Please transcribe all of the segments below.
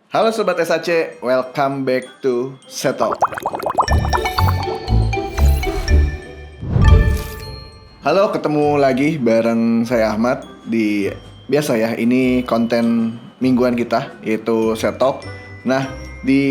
Halo Sobat SAC, welcome back to Seto. Halo, ketemu lagi bareng saya Ahmad di biasa ya, ini konten mingguan kita yaitu Seto. Nah, di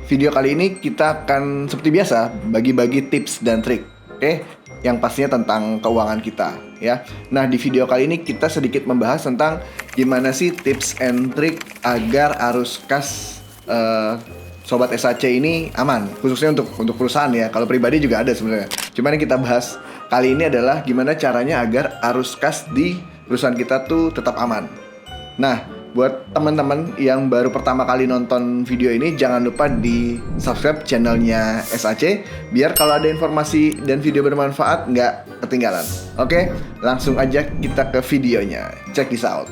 video kali ini kita akan seperti biasa bagi-bagi tips dan trik, oke? Yang pastinya tentang keuangan kita ya. Nah, di video kali ini kita sedikit membahas tentang gimana sih tips and trik agar arus kas Sobat SAC ini aman, khususnya untuk perusahaan ya. Kalau pribadi juga ada sebenarnya. Cuman yang kita bahas kali ini adalah gimana caranya agar arus kas di perusahaan kita tuh tetap aman. Nah, buat teman-teman yang baru pertama kali nonton video ini, jangan lupa di subscribe channelnya SAC biar kalau ada informasi dan video bermanfaat nggak ketinggalan. Oke, langsung aja kita ke videonya. Check this out.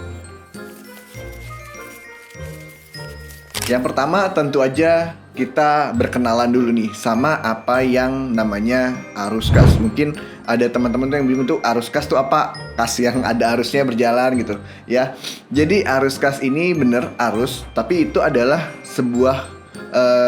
Yang pertama tentu aja kita berkenalan dulu nih sama apa yang namanya arus kas. Mungkin ada teman-teman tuh yang bingung tuh arus kas tuh apa? Kas yang ada arusnya berjalan gitu ya. Jadi arus kas ini bener arus, tapi itu adalah sebuah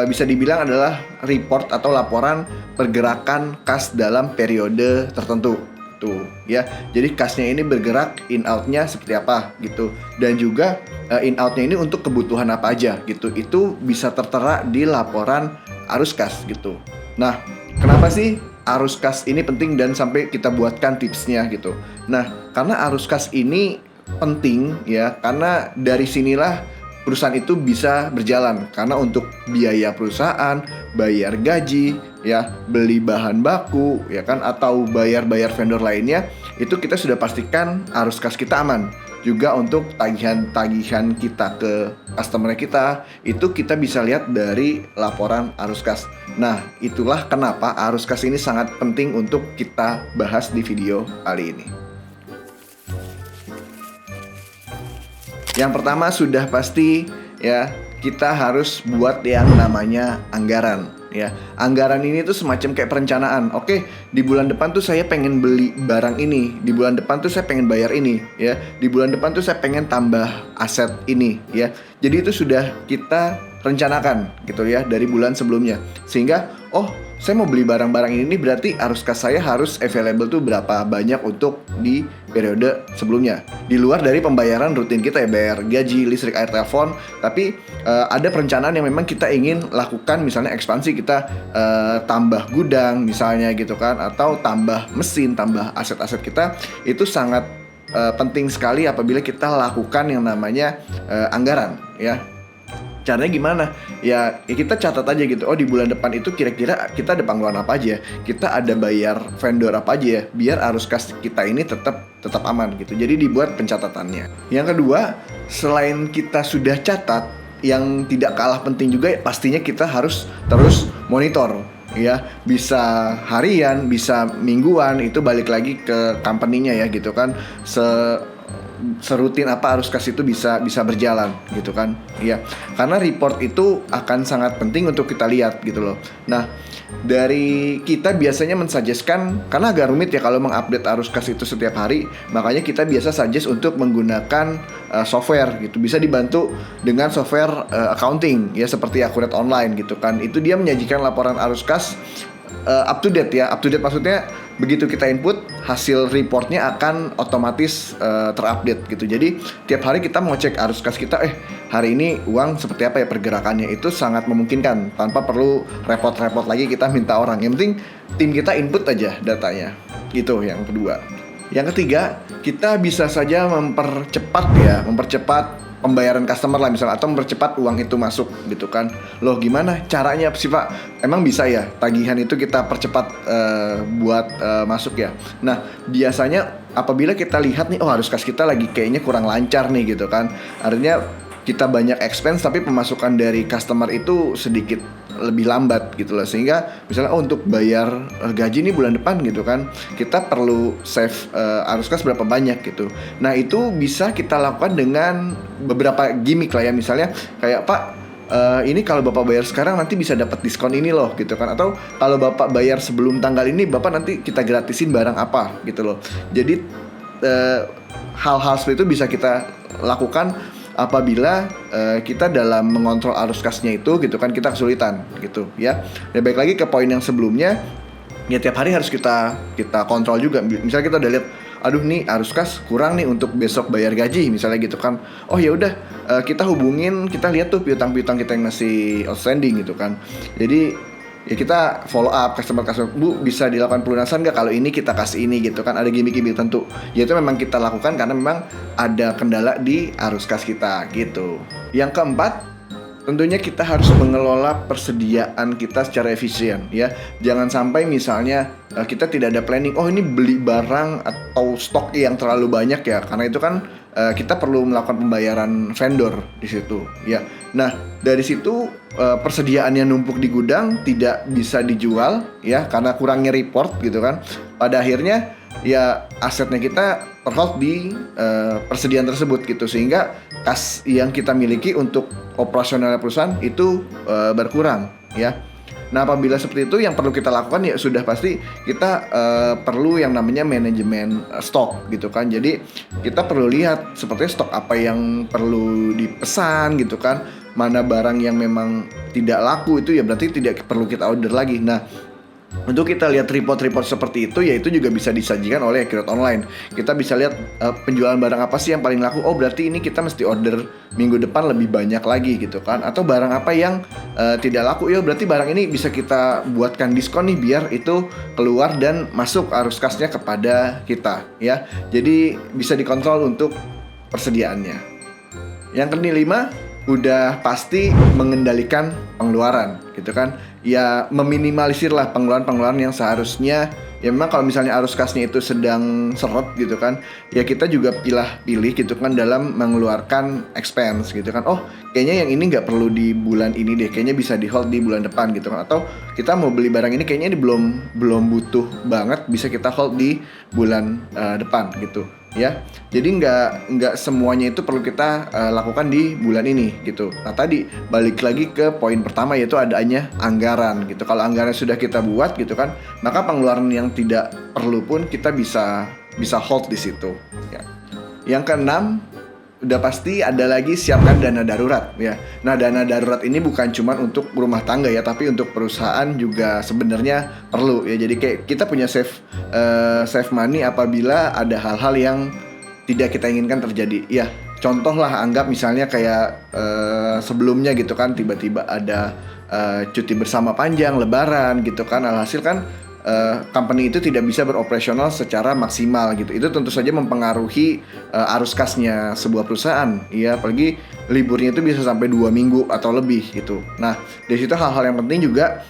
bisa dibilang adalah report atau laporan pergerakan kas dalam periode tertentu tuh ya. Jadi kasnya ini bergerak in outnya seperti apa gitu, dan juga in outnya ini untuk kebutuhan apa aja gitu. Itu bisa tertera di laporan arus kas gitu. Nah, kenapa sih arus kas ini penting dan sampai kita buatkan tipsnya gitu? Nah, karena arus kas ini penting ya, karena dari sinilah perusahaan itu bisa berjalan. Karena untuk biaya perusahaan, bayar gaji, ya, beli bahan baku, ya kan, atau bayar vendor lainnya, itu kita sudah pastikan arus kas kita aman. Juga untuk tagihan kita ke customer kita, itu kita bisa lihat dari laporan arus kas. Nah, itulah kenapa arus kas ini sangat penting untuk kita bahas di video kali ini. Yang pertama sudah pasti ya, kita harus buat yang namanya anggaran ya. Anggaran ini tuh semacam kayak perencanaan. Oke, di bulan depan tuh saya pengen beli barang ini, di bulan depan tuh saya pengen bayar ini ya, di bulan depan tuh saya pengen tambah aset ini ya. Jadi itu sudah kita rencanakan gitu ya dari bulan sebelumnya. Sehingga saya mau beli barang-barang ini, berarti arus kas saya harus available tuh berapa banyak untuk di periode sebelumnya. Di luar dari pembayaran rutin kita ya, bayar gaji, listrik, air, telepon. Tapi ada perencanaan yang memang kita ingin lakukan, misalnya ekspansi kita tambah gudang misalnya gitu kan, atau tambah mesin, tambah aset-aset kita. Itu sangat penting sekali apabila kita lakukan yang namanya anggaran ya. Caranya gimana? Ya kita catat aja gitu. Di bulan depan itu kira-kira kita ada pengeluaran apa aja, kita ada bayar vendor apa aja ya, biar arus kas kita ini tetap aman gitu. Jadi dibuat pencatatannya. Yang kedua, selain kita sudah catat, yang tidak kalah penting juga pastinya kita harus terus monitor ya. Bisa harian, bisa mingguan, itu balik lagi ke company-nya ya gitu kan. Serutin apa arus kas itu bisa berjalan gitu kan ya, karena report itu akan sangat penting untuk kita lihat gitu loh. Nah, dari kita biasanya mensuggestkan, karena agak rumit ya kalau mengupdate arus kas itu setiap hari, makanya kita biasa suggest untuk menggunakan software gitu. Bisa dibantu dengan software accounting ya, seperti Accurate Online gitu kan. Itu dia menyajikan laporan arus kas up to date ya. Up to date maksudnya begitu kita input, hasil reportnya akan otomatis terupdate gitu. Jadi tiap hari kita mau cek arus kas kita, hari ini uang seperti apa ya pergerakannya. Itu sangat memungkinkan tanpa perlu repot-repot lagi kita minta orang. Yang penting tim kita input aja datanya. Itu yang kedua. Yang ketiga, kita bisa saja mempercepat pembayaran customer lah misalnya, atau mempercepat uang itu masuk gitu kan. Loh, gimana caranya sih Pak? Emang bisa ya tagihan itu kita percepat buat masuk ya? Nah, biasanya apabila kita lihat nih, arus kas kita lagi kayaknya kurang lancar nih gitu kan, artinya kita banyak expense tapi pemasukan dari customer itu sedikit lebih lambat gitu loh. Sehingga misalnya untuk bayar gaji nih bulan depan gitu kan, kita perlu save arus kas berapa banyak gitu. Nah, itu bisa kita lakukan dengan beberapa gimmick lah ya. Misalnya kayak, Pak, ini kalau Bapak bayar sekarang nanti bisa dapat diskon ini loh gitu kan. Atau kalau Bapak bayar sebelum tanggal ini, Bapak nanti kita gratisin barang apa gitu loh. Jadi hal-hal seperti itu bisa kita lakukan apabila kita dalam mengontrol arus kasnya itu gitu kan kita kesulitan gitu ya. Dan baik lagi ke poin yang sebelumnya, ya tiap hari harus kita kontrol juga. Misalnya kita udah lihat, aduh nih arus kas kurang nih untuk besok bayar gaji misalnya gitu kan. Oh ya udah, kita hubungin, kita lihat tuh piutang-piutang kita yang masih outstanding gitu kan. Jadi ya kita follow up customer, Bu bisa dilakukan pelunasan nggak kalau ini kita kasih ini gitu kan. Ada gimmick-gimmick tentu, ya itu memang kita lakukan karena memang ada kendala di arus kas kita gitu. Yang keempat, tentunya kita harus mengelola persediaan kita secara efisien ya. Jangan sampai misalnya kita tidak ada planning, oh ini beli barang atau stok yang terlalu banyak ya, karena itu kan kita perlu melakukan pembayaran vendor di situ ya. Nah dari situ persediaan yang numpuk di gudang tidak bisa dijual ya karena kurangnya report gitu kan. Pada akhirnya ya asetnya kita terhold di persediaan tersebut gitu, sehingga kas yang kita miliki untuk operasional perusahaan itu berkurang ya. Nah apabila seperti itu, yang perlu kita lakukan ya sudah pasti kita perlu yang namanya manajemen stok gitu kan. Jadi kita perlu lihat seperti stok apa yang perlu dipesan gitu kan. Mana barang yang memang tidak laku itu ya berarti tidak perlu kita order lagi. Nah untuk kita lihat report-report seperti itu, ya itu juga bisa disajikan oleh Accurate Online. Kita bisa lihat penjualan barang apa sih yang paling laku. Oh berarti ini kita mesti order minggu depan lebih banyak lagi gitu kan. Atau barang apa yang tidak laku, ya berarti barang ini bisa kita buatkan diskon nih biar itu keluar dan masuk arus kasnya kepada kita ya. Jadi bisa dikontrol untuk persediaannya. Yang kelima, udah pasti mengendalikan pengeluaran gitu kan. Ya meminimalisir lah pengeluaran yang seharusnya ya memang kalau misalnya arus kasnya itu sedang seret gitu kan, ya kita juga pilih gitu kan dalam mengeluarkan expense gitu kan. Oh kayaknya yang ini nggak perlu di bulan ini deh, kayaknya bisa di hold di bulan depan gitu kan. Atau kita mau beli barang ini kayaknya ini belum butuh banget, bisa kita hold di bulan depan gitu ya. Jadi nggak semuanya itu perlu kita lakukan di bulan ini gitu. Nah tadi balik lagi ke poin pertama, yaitu adanya anggaran gitu. Kalau anggaran sudah kita buat gitu kan, maka pengeluaran yang tidak perlu pun kita bisa hold di situ ya. Yang keenam, udah pasti ada lagi siapkan dana darurat ya. Nah dana darurat ini bukan cuma untuk rumah tangga ya, tapi untuk perusahaan juga sebenarnya perlu ya. Jadi kayak kita punya save money apabila ada hal-hal yang tidak kita inginkan terjadi ya. Contoh lah, anggap misalnya kayak sebelumnya gitu kan tiba-tiba ada cuti bersama panjang, lebaran gitu kan. Alhasil kan company itu tidak bisa beroperasional secara maksimal gitu. Itu tentu saja mempengaruhi arus kasnya sebuah perusahaan ya, apalagi liburnya itu bisa sampai 2 minggu atau lebih gitu. Nah dari situ hal-hal yang penting juga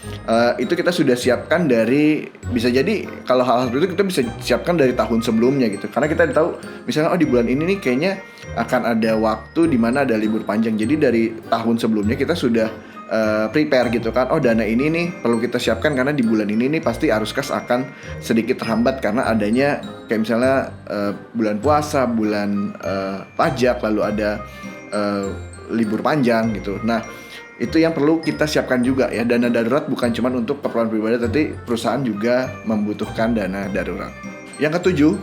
itu kita sudah siapkan dari, bisa jadi kalau hal-hal seperti itu kita bisa siapkan dari tahun sebelumnya gitu, karena kita tahu misalnya oh di bulan ini nih kayaknya akan ada waktu di mana ada libur panjang. Jadi dari tahun sebelumnya kita sudah prepare gitu kan. Oh dana ini nih perlu kita siapkan karena di bulan ini nih pasti arus kas akan sedikit terhambat karena adanya kayak misalnya bulan puasa, bulan pajak, lalu ada libur panjang gitu. Nah itu yang perlu kita siapkan juga ya. Dana darurat bukan cuma untuk keperluan pribadi, tapi perusahaan juga membutuhkan dana darurat. Yang ketujuh,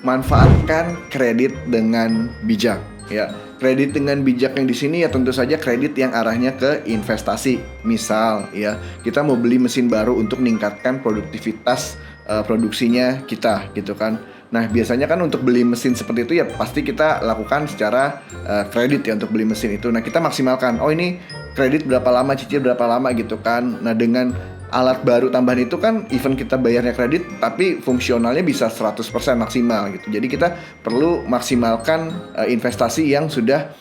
manfaatkan kredit dengan bijak ya. Kredit dengan bijak yang di sini ya tentu saja kredit yang arahnya ke investasi. Misal ya, kita mau beli mesin baru untuk meningkatkan produktivitas produksinya kita gitu kan. Nah biasanya kan untuk beli mesin seperti itu ya pasti kita lakukan secara kredit ya untuk beli mesin itu. Nah kita maksimalkan, oh ini kredit berapa lama, cicil berapa lama gitu kan. Nah dengan alat baru tambahan itu kan even kita bayarnya kredit tapi fungsionalnya bisa 100% maksimal gitu. Jadi kita perlu maksimalkan investasi yang sudah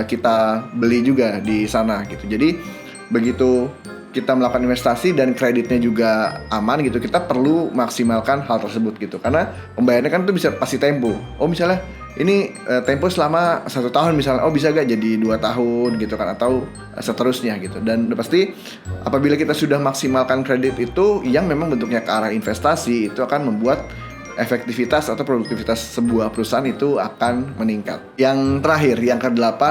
kita beli juga di sana gitu. Jadi begitu kita melakukan investasi dan kreditnya juga aman gitu, kita perlu maksimalkan hal tersebut gitu. Karena pembayarannya kan itu bisa pasti tempo. Oh misalnya ini tempo selama 1 tahun misalnya, oh bisa gak jadi 2 tahun gitu kan, atau seterusnya gitu. Dan udah pasti apabila kita sudah maksimalkan kredit itu yang memang bentuknya ke arah investasi, itu akan membuat efektivitas atau produktivitas sebuah perusahaan itu akan meningkat. Yang terakhir, yang ke-8,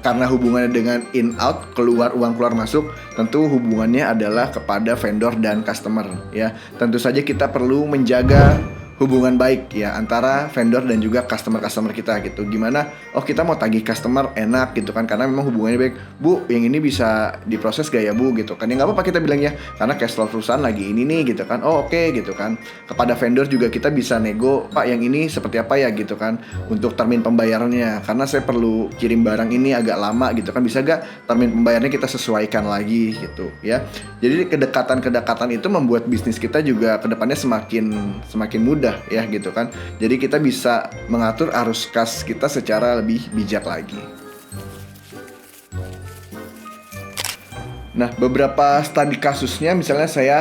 karena hubungannya dengan in out, keluar uang keluar masuk, tentu hubungannya adalah kepada vendor dan customer ya. Tentu saja kita perlu menjaga hubungan baik ya antara vendor dan juga customer kita gitu. Gimana? Oh, kita mau tagih customer enak gitu kan, karena memang hubungannya baik. Bu, yang ini bisa diproses gak ya Bu gitu kan? Ya nggak apa-apa kita bilang ya, karena cash flow perusahaan lagi ini nih gitu kan. Oh oke gitu kan. Kepada vendor juga kita bisa nego, Pak yang ini seperti apa ya gitu kan, untuk termin pembayarannya, karena saya perlu kirim barang ini agak lama gitu kan, bisa gak termin pembayarannya kita sesuaikan lagi gitu ya. Jadi kedekatan itu membuat bisnis kita juga kedepannya semakin mudah ya gitu kan. Jadi kita bisa mengatur arus kas kita secara lebih bijak lagi. Nah, beberapa studi kasusnya misalnya saya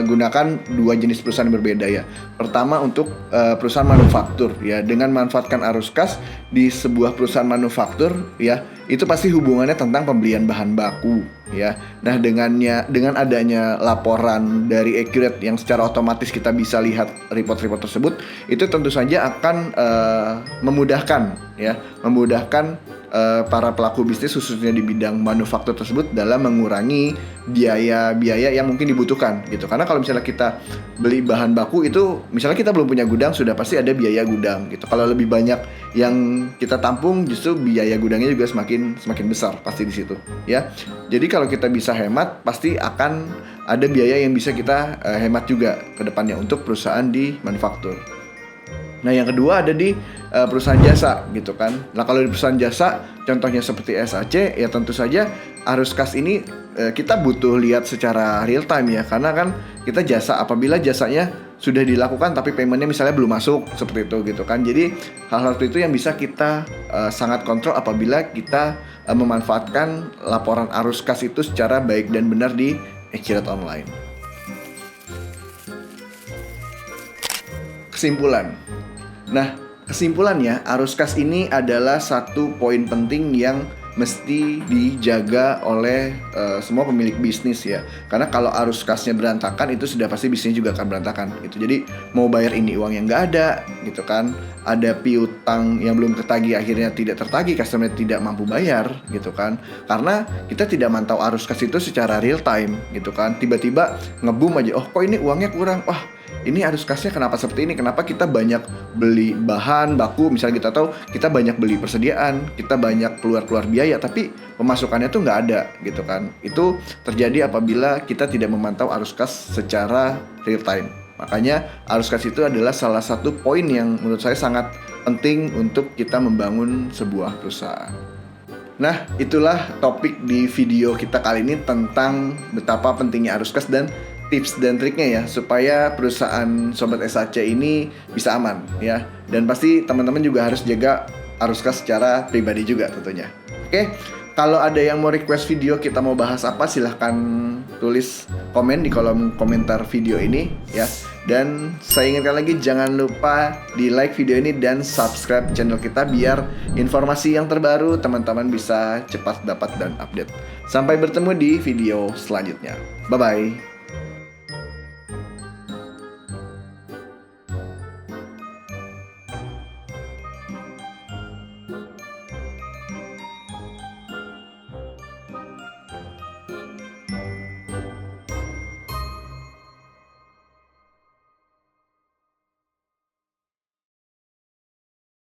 gunakan dua jenis perusahaan yang berbeda ya. Pertama untuk perusahaan manufaktur ya, dengan manfaatkan arus kas di sebuah perusahaan manufaktur ya, itu pasti hubungannya tentang pembelian bahan baku ya. Nah, dengan adanya laporan dari Accurate yang secara otomatis kita bisa lihat report-report tersebut, itu tentu saja akan memudahkan para pelaku bisnis khususnya di bidang manufaktur tersebut dalam mengurangi biaya-biaya yang mungkin dibutuhkan gitu. Karena kalau misalnya kita beli bahan baku itu, misalnya kita belum punya gudang, sudah pasti ada biaya gudang gitu. Kalau lebih banyak yang kita tampung, justru biaya gudangnya juga semakin besar pasti di situ ya. Jadi kalau kita bisa hemat, pasti akan ada biaya yang bisa kita hemat juga ke depannya untuk perusahaan di manufaktur. Nah, yang kedua ada di perusahaan jasa gitu kan. Nah, kalau di perusahaan jasa, contohnya seperti SAC, ya tentu saja arus kas ini kita butuh lihat secara real time ya. Karena kan kita jasa, apabila jasanya sudah dilakukan tapi paymentnya misalnya belum masuk, seperti itu gitu kan. Jadi hal-hal seperti itu yang bisa kita sangat kontrol apabila kita memanfaatkan laporan arus kas itu secara baik dan benar di Accurate Online. Kesimpulan. Nah, kesimpulannya, arus kas ini adalah satu poin penting yang mesti dijaga oleh semua pemilik bisnis ya. Karena kalau arus kasnya berantakan, itu sudah pasti bisnisnya juga akan berantakan gitu. Jadi mau bayar ini uang yang nggak ada gitu kan, ada piutang yang belum ketagih akhirnya tidak tertagih, customer tidak mampu bayar gitu kan. Karena kita tidak mantau arus kas itu secara real time gitu kan. Tiba-tiba ngebum aja, oh kok ini uangnya kurang, wah ini arus kasnya kenapa seperti ini? Kenapa kita banyak beli bahan baku? Misalnya kita tahu kita banyak beli persediaan, kita banyak keluar biaya, tapi pemasukannya tuh nggak ada gitu kan. Itu terjadi apabila kita tidak memantau arus kas secara real time. Makanya arus kas itu adalah salah satu poin yang menurut saya sangat penting untuk kita membangun sebuah perusahaan. Nah, itulah topik di video kita kali ini tentang betapa pentingnya arus kas dan tips dan triknya ya, supaya perusahaan Sobat SAC ini bisa aman ya. Dan pasti teman-teman juga harus jaga arus kas secara pribadi juga tentunya. Oke, kalau ada yang mau request video kita mau bahas apa, silahkan tulis komen di kolom komentar video ini ya. Dan saya ingatkan lagi, jangan lupa di like video ini dan subscribe channel kita biar informasi yang terbaru teman-teman bisa cepat dapat dan update. Sampai bertemu di video selanjutnya. Bye-bye.